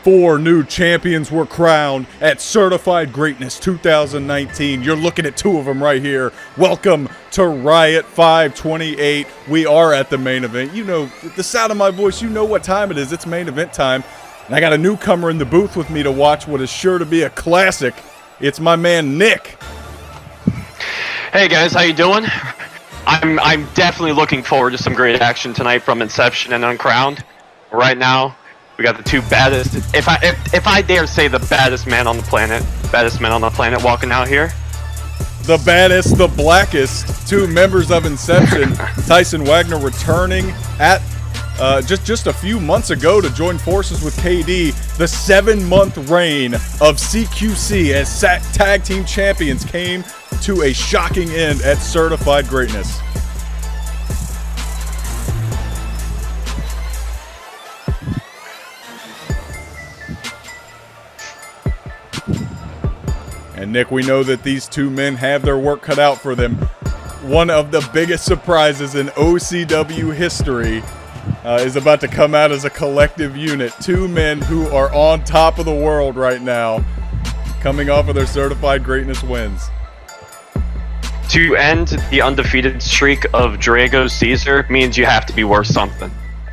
4 new champions were crowned at Certified Greatness 2019. You're looking at 2 of them right here. Welcome to Riot 528. We are at the main event. You know, the sound of my voice, you know what time it is. It's main event time. And I got a newcomer in the booth with me to watch what is sure to be a classic. It's my man, Nick. Hey guys, how you doing? I'm definitely looking forward to some great action tonight from Inception and Uncrowned. Right now, we got the 2 baddest, if I dare say the baddest men on the planet walking out here. The baddest, the blackest, 2 members of Inception. Tyson Wagner returning at just a few months ago to join forces with KD. The 7-month reign of CQC as tag team champions came to a shocking end at Certified Greatness. And Nick, we know that these 2 men have their work cut out for them. One of the biggest surprises in OCW history is about to come out as a collective unit. 2 men who are on top of the world right now, coming off of their Certified Greatness wins. To end the undefeated streak of Drago Caesar means you have to be worth something.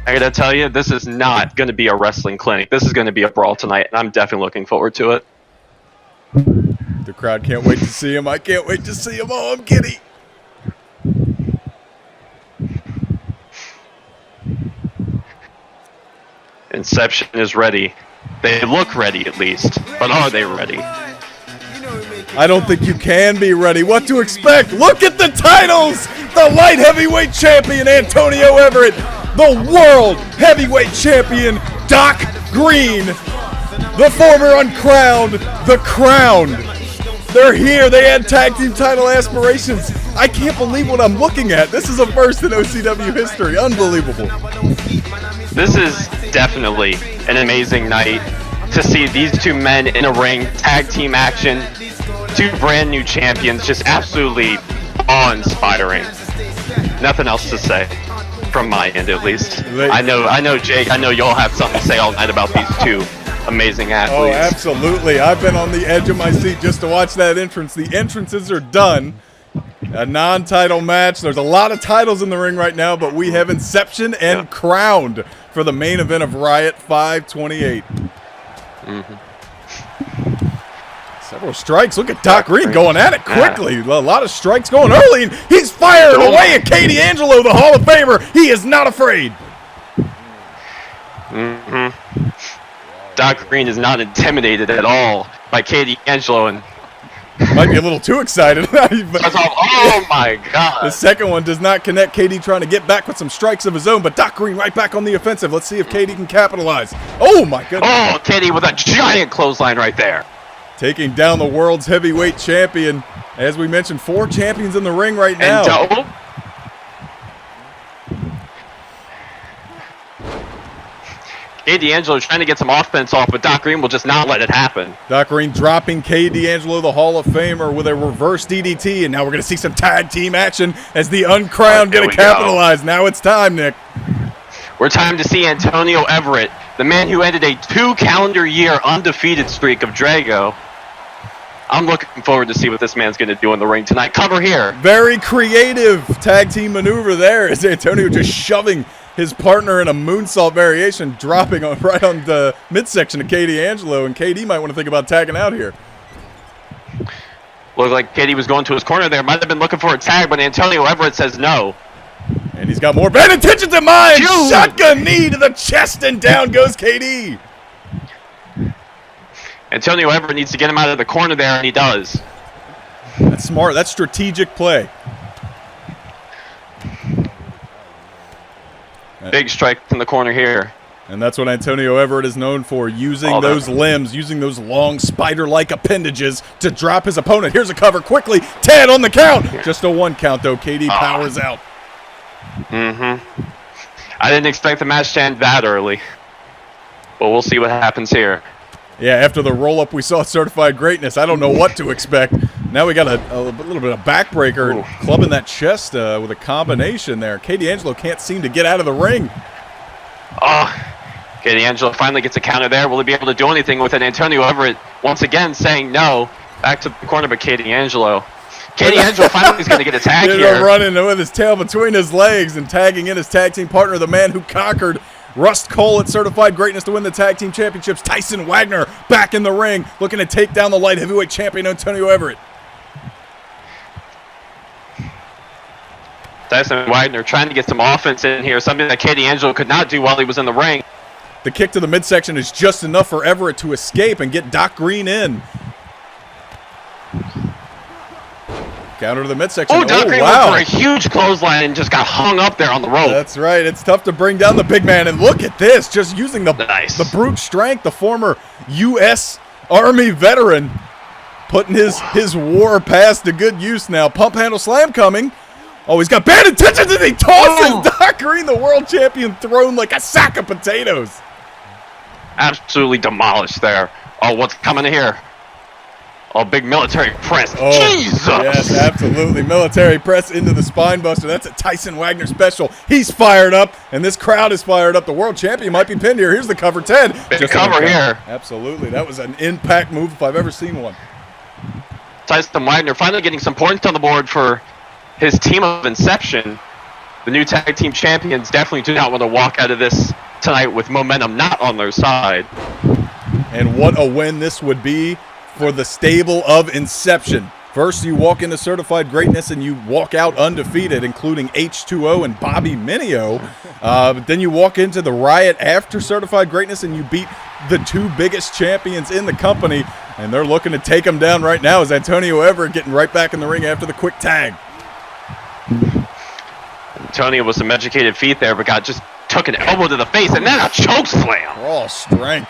I gotta tell you, this is not gonna be a wrestling clinic. This is gonna be a brawl tonight, and I'm definitely looking forward to it. The crowd can't wait to see him. I can't wait to see him. Oh, I'm giddy. Inception is ready. They look ready, at least. But are they ready? I don't think you can be ready. What to expect? Look at the titles! The light heavyweight champion, Antonio Everett. The world heavyweight champion, Doc Green. The former Uncrowned, the Crowned. They're here. They had tag team title aspirations. I can't believe what I'm looking at. This is a first in OCW history. Unbelievable. This is definitely an amazing night to see these 2 men in a ring, tag team action, 2 brand new champions, just absolutely awe-inspiring. Nothing else to say, from my end at least. I know, Jake. I know you'll have something to say all night about these 2 amazing athletes. Oh, absolutely. I've been on the edge of my seat just to watch that entrance. The entrances are done. A non-title match. There's a lot of titles in the ring right now, but we have Inception and Crowned for the main event of Riot 528. Several strikes. Look at Doc Green going at it quickly. A lot of strikes going early, and he's firing away at Katie Angelo, the Hall of Famer. He is not afraid. Doc Green is not intimidated at all by Katie Angelo, and might be a little too excited. Oh my God. The second one does not connect. KD trying to get back with some strikes of his own, but Doc Green right back on the offensive. Let's see if KD can capitalize. Oh my goodness. Oh, KD with a giant clothesline right there. Taking down the world's heavyweight champion. As we mentioned, 4 champions in the ring right now. And D'Angelo trying to get some offense off, but Doc Green will just not let it happen. Doc Green dropping K. D'Angelo, the Hall of Famer, with a reverse DDT, and now we're going to see some tag team action as the Uncrowned going to capitalize. Now it's time, Nick. We're time to see Antonio Everett, the man who ended a 2-calendar-year undefeated streak of Drago. I'm looking forward to see what this man's going to do in the ring tonight. Cover here. Very creative tag team maneuver there as Antonio just shoving his partner in a moonsault variation, dropping right on the midsection of KD Angelo, and KD might want to think about tagging out here. Looked like KD was going to his corner there. Might have been looking for a tag, but Antonio Everett says no. And he's got more bad intentions in mind. Shotgun knee to the chest, and down goes KD. Antonio Everett needs to get him out of the corner there, and he does. That's smart. That's strategic play. Big strike in the corner here. And that's what Antonio Everett is known for, using those limbs, using those long spider-like appendages to drop his opponent. Here's a cover quickly. 10 on the count. Just a 1 count, though. KD powers out. I didn't expect the match to end that early. But we'll see what happens here. Yeah, after the roll-up we saw Certified Greatness, I don't know what to expect. Now we got a little bit of backbreaker and clubbing that chest with a combination there. KD Angelo can't seem to get out of the ring. Okay, D'Angelo finally gets a counter there. Will he be able to do anything with it? Antonio Everett once again saying no. Back to the corner, but D'Angelo. D'Angelo finally is going to get a tag here. Running with his tail between his legs and tagging in his tag team partner, the man who conquered Rust Cole at Certified Greatness to win the tag team championships. Tyson Wagner back in the ring, looking to take down the light heavyweight champion Antonio Everett. Tyson Wagner trying to get some offense in here, something that D'Angelo could not do while he was in the ring. The kick to the midsection is just enough for Everett to escape and get Doc Green in. Counter to the midsection. Oh, Doc Green went for a huge clothesline and just got hung up there on the rope. That's right. It's tough to bring down the big man. And look at this. Just using the brute strength, the former U.S. Army veteran, putting his war past to good use now. Pump handle slam coming. Oh, he's got bad intentions and he tosses Doc Green, the world champion, thrown like a sack of potatoes. Absolutely demolished there. Oh, what's coming here? Oh, big military press. Oh, Jesus! Yes, absolutely. Military press into the spine buster. That's a Tyson Wagner special. He's fired up, and this crowd is fired up. The world champion might be pinned here. Here's the cover 10. Big cover here. Absolutely. That was an impact move if I've ever seen one. Tyson Wagner finally getting some points on the board for his team of Inception. The new tag team champions definitely do not want to walk out of this tonight with momentum not on their side. And what a win this would be for the stable of Inception. First, you walk into Certified Greatness and you walk out undefeated, including H2O and Bobby Mineo. But then you walk into the Riot after Certified Greatness and you beat the two biggest champions in the company. And they're looking to take them down right now as Antonio Everett getting right back in the ring after the quick tag. Antonio with some educated feet there, but just took an elbow to the face and then a choke slam. Raw strength.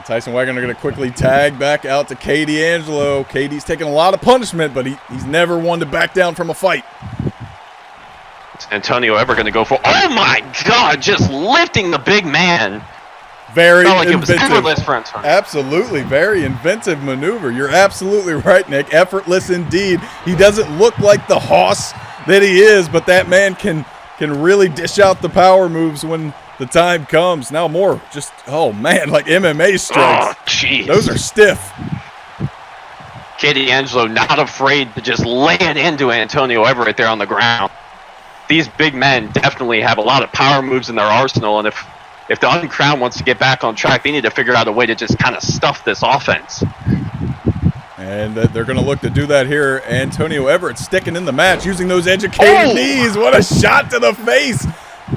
Tyson Wagner going to quickly tag back out to D'Angelo. KD's taking a lot of punishment, but he's never one to back down from a fight. It's Antonio Everett going to go for, oh my God, just lifting the big man. Very felt like inventive. It was effortless for Antonio. Absolutely, very inventive maneuver. You're absolutely right, Nick. Effortless indeed. He doesn't look like the hoss that he is, but that man can really dish out the power moves when the time comes. Now more just, oh man, like MMA strikes. Oh, jeez. Those are stiff. D'Angelo not afraid to just lay it into Antonio Everett there on the ground. These big men definitely have a lot of power moves in their arsenal, and if the Uncrowned wants to get back on track, they need to figure out a way to just kind of stuff this offense. And they're going to look to do that here. Antonio Everett sticking in the match, using those educated knees. What a shot to the face.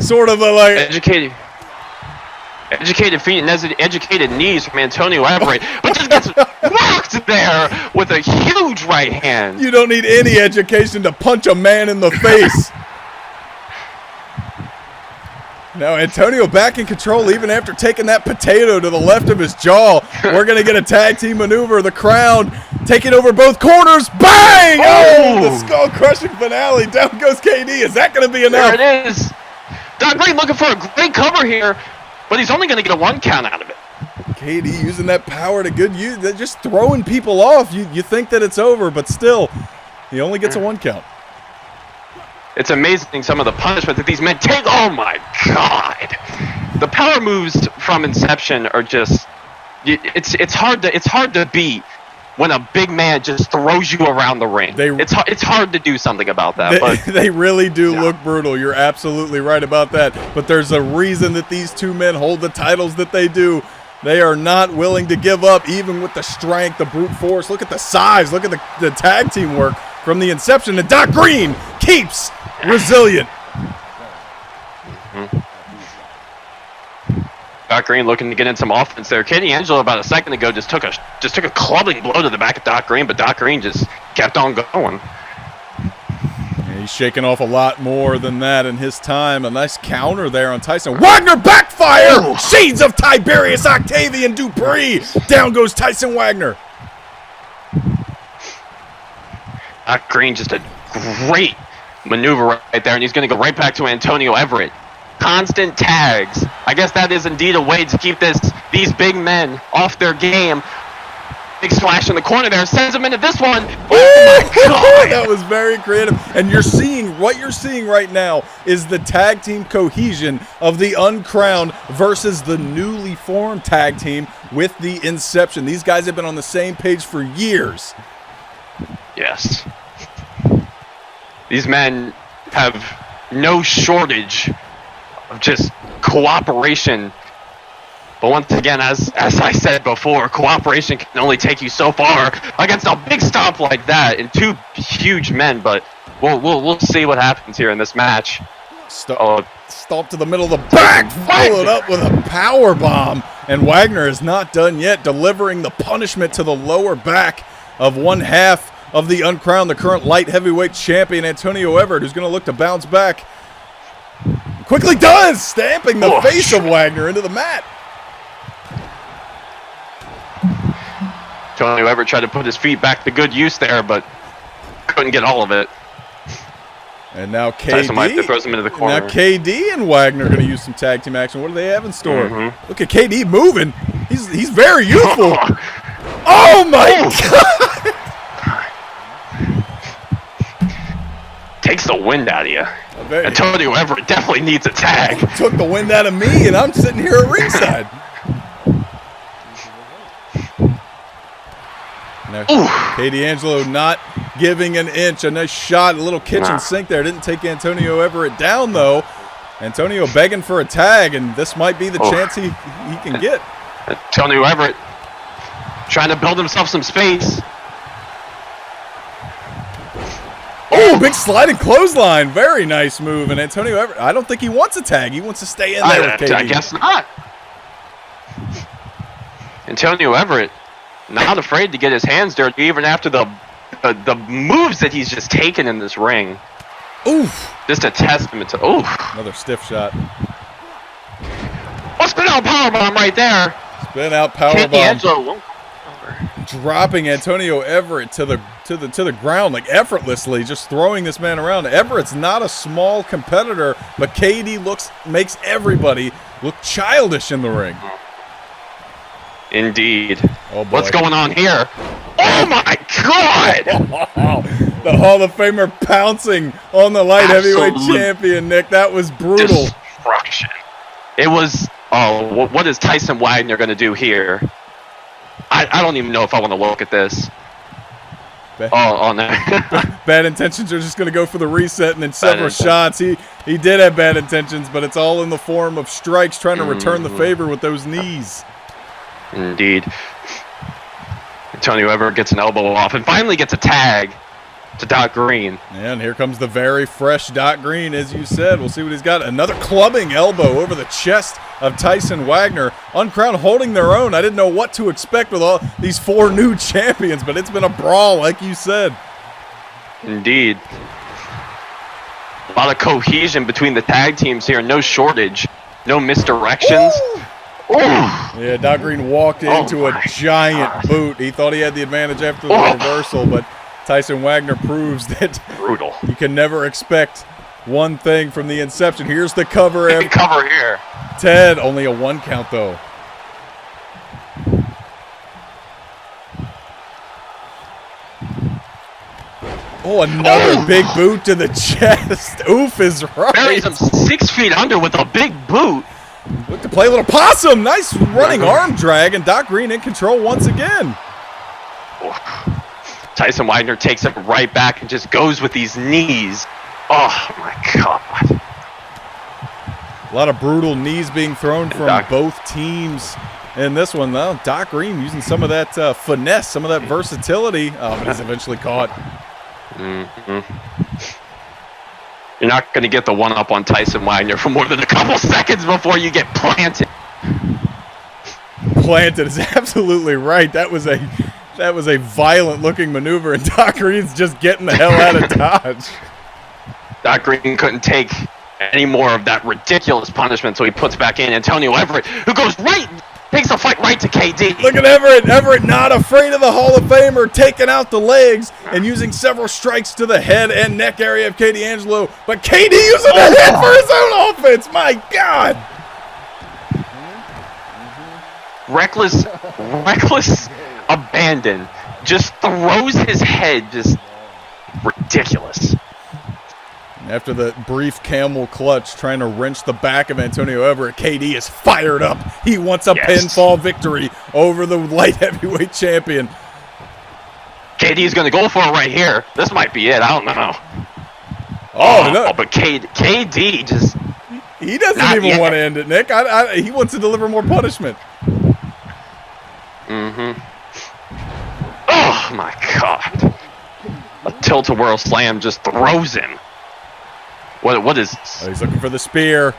Sort of a like educated feet and educated knees from Antonio Everett, but just gets rocked there with a huge right hand. You don't need any education to punch a man in the face. Now Antonio back in control even after taking that potato to the left of his jaw. We're going to get a tag team maneuver. The Crown taking over both corners. Bang! Oh, the skull-crushing finale. Down goes KD. Is that going to be enough? There it is. Doc Green looking for a great cover here, but he's only going to get a 1 count out of it. KD using that power to good use. They're just throwing people off. You think that it's over, but still, he only gets a 1 count. It's amazing some of the punishment that these men take. Oh my God! The power moves from Inception are just, it's hard to beat when a big man just throws you around the ring. It's hard to do something about that. They really do look brutal. You're absolutely right about that. But there's a reason that these two men hold the titles that they do. They are not willing to give up, even with the strength, the brute force. Look at the size. Look at the tag team work from the Inception. And Doc Green keeps resilient. Doc Green looking to get in some offense there. D'Angelo about a second ago just took a clubbing blow to the back of Doc Green, but Doc Green just kept on going. Yeah, he's shaking off a lot more than that in his time. A nice counter there on Tyson. Wagner backfire! Ooh. Shades of Tiberius Octavian Dupree. Down goes Tyson Wagner. Doc Green just a great maneuver right there, and he's going to go right back to Antonio Everett. Constant tags. I guess that is indeed a way to keep these big men off their game. Big splash in the corner there. Sends him into this one. Oh my God. That was very creative. And what you're seeing right now is the tag team cohesion of the Uncrowned versus the newly formed tag team with the Inception. These guys have been on the same page for years. Yes. These men have no shortage of just cooperation. But once again, as I said before, cooperation can only take you so far against a big stomp like that and two huge men. But we'll see what happens here in this match. Stomp to the middle of the back, followed up with a power bomb, and Wagner is not done yet, delivering the punishment to the lower back of one half of the Uncrowned, the current light heavyweight champion Antonio Everett, who's going to look to bounce back. Quickly does, stamping the face of Wagner into the mat. Antonio Everett tried to put his feet back to good use there, but couldn't get all of it. And now KD throws him into the corner. Now KD and Wagner are going to use some tag team action. What do they have in store? Look at KD moving. He's very youthful. Oh my God! Takes the wind out of you. Antonio Everett definitely needs a tag. Took the wind out of me, and I'm sitting here at ringside. Now, Katie Angelo not giving an inch. A nice shot, a little kitchen sink there. Didn't take Antonio Everett down, though. Antonio begging for a tag, and this might be the chance he can get. Antonio Everett trying to build himself some space. Oh, big sliding clothesline. Very nice move. And Antonio Everett, I don't think he wants a tag. He wants to stay in there with KD. I guess not. Antonio Everett not afraid to get his hands dirty even after the moves that he's just taken in this ring. Oof. Just a testament to another stiff shot. Oh, spin out powerbomb right there. Spin out powerbomb. Dropping Antonio Everett to the ground like effortlessly, just throwing this man around. Everett's not a small competitor, but KD makes everybody look childish in the ring. Indeed. Oh boy. What's going on here? Oh my God! The Hall of Famer pouncing on the light heavyweight champion, Nick. That was brutal. Destruction. It was. Oh, what is Tyson Wagner going to do here? I don't even know if I want to look at this. No. Bad intentions are just going to go for the reset and then several shots. He did have bad intentions, but it's all in the form of strikes, trying to return the favor with those knees. Indeed. Antonio Everett gets an elbow off and finally gets a tag to Doc Green. And here comes the very fresh Doc Green, as you said. We'll see what he's got. Another clubbing elbow over the chest of Tyson Wagner. Uncrowned holding their own. I didn't know what to expect with all these four new champions, but it's been a brawl, like you said. Indeed. A lot of cohesion between the tag teams here. No shortage. No misdirections. Yeah, Doc Green walked into a giant boot. He thought he had the advantage after the reversal, but Tyson Wagner proves that you can never expect one thing from the Inception. Here's the cover. Cover here. Ted, only a 1 count though. Oh, another big boot to the chest. Oof is right. Buries him 6 feet under with a big boot. Look to play a little possum. Nice running arm drag, and Doc Green in control once again. Tyson Wagner takes it right back and just goes with these knees. Oh, my God. A lot of brutal knees being thrown from both teams in this one. Well, Doc Green using some of that finesse, some of that versatility, but he's eventually caught. You're not going to get the one-up on Tyson Wagner for more than a couple seconds before you get planted. Planted is absolutely right. That was a violent-looking maneuver, and Doc Green's just getting the hell out of Dodge. Doc Green couldn't take any more of that ridiculous punishment, so he puts back in Antonio Everett, who goes takes the fight right to KD. Look at Everett. Everett not afraid of the Hall of Famer, taking out the legs and using several strikes to the head and neck area of KD Angelo. But KD using the head for his own offense. My God. Reckless abandon, just throws his head, just ridiculous. After the brief camel clutch trying to wrench the back of Antonio Everett, KD is fired up. He wants a pinfall victory over the light heavyweight champion. KD is going to go for it right here. This might be it. I don't know. No. But KD just... He doesn't even want to end it, Nick. He wants to deliver more punishment. Oh, my God. A tilt-a-whirl slam just throws him. What is this? Oh, he's looking for the spear.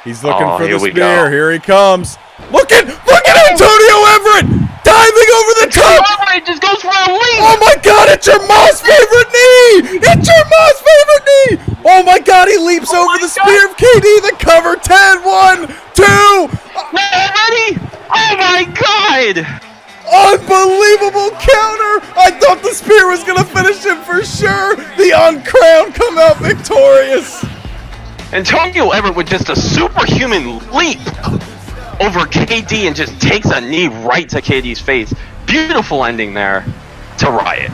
He's looking for the we spear. go. Here he comes. Look at Antonio Everett diving over the top. Everett just goes for a leap. Oh my God! It's your mom's favorite knee. It's your mom's favorite knee. Oh my God! He leaps over the spear of KD. The cover. 10, 1, 2. Ready? Oh my God! Unbelievable counter! I thought the spear was gonna finish him for sure. The Uncrowned come out victorious. Antonio Everett with just a superhuman leap over KD and just takes a knee right to KD's face. Beautiful ending there to Riot.